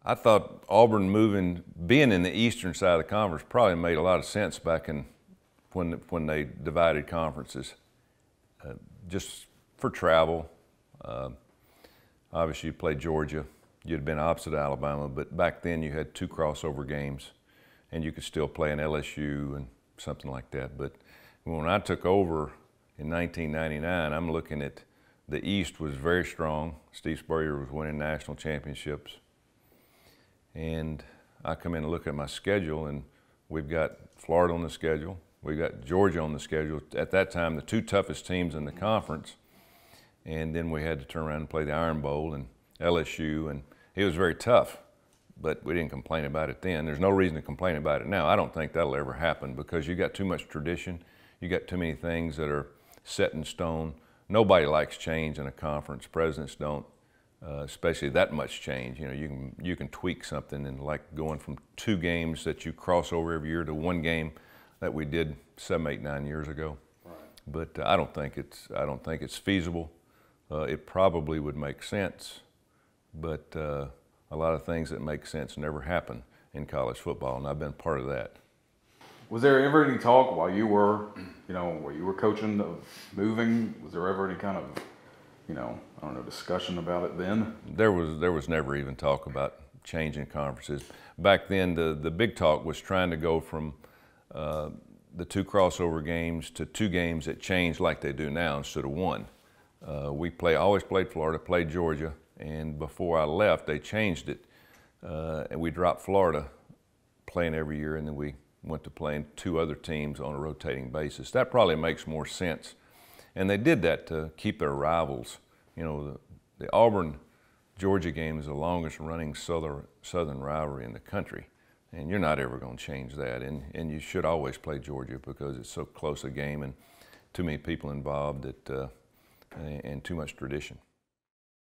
I thought Auburn being in the eastern side of the conference probably made a lot of sense back in when they divided conferences, just for travel. Obviously, you played Georgia. You'd been opposite Alabama, but back then you had 2 crossover games, and you could still play an LSU and something like that. But when I took over in 1999, I'm looking at the East was very strong. Steve Spurrier was winning national championships. And I come in and look at my schedule, and we've got Florida on the schedule. We've got Georgia on the schedule. At that time, the 2 toughest teams in the conference. And then we had to turn around and play the Iron Bowl and LSU, and it was very tough, but we didn't complain about it then. There's no reason to complain about it now. I don't think that'll ever happen because you got too much tradition. You got too many things that are set in stone. Nobody likes change in a conference. Presidents don't. Especially that much change. You know, you can tweak something, and like going from 2 games that you cross over every year to 1 game that we did 7, 8, 9 years ago. Right. But I don't think it's feasible. It probably would make sense, but a lot of things that make sense never happen in college football, and I've been part of that. Was there ever any talk while you were, while you were coaching of moving? Was there ever any kind of, I don't know, discussion about it then? There was never even talk about changing conferences. Back then, the big talk was trying to go from the 2 crossover games to 2 games that changed like they do now instead of 1. We always played Florida, played Georgia, and before I left, they changed it. And we dropped Florida playing every year, and then we went to playing 2 other teams on a rotating basis. That probably makes more sense. And they did that to keep their rivals. You know, the Auburn-Georgia game is the longest running Southern rivalry in the country. And you're not ever going to change that. And you should always play Georgia because it's so close a game and too many people involved and too much tradition.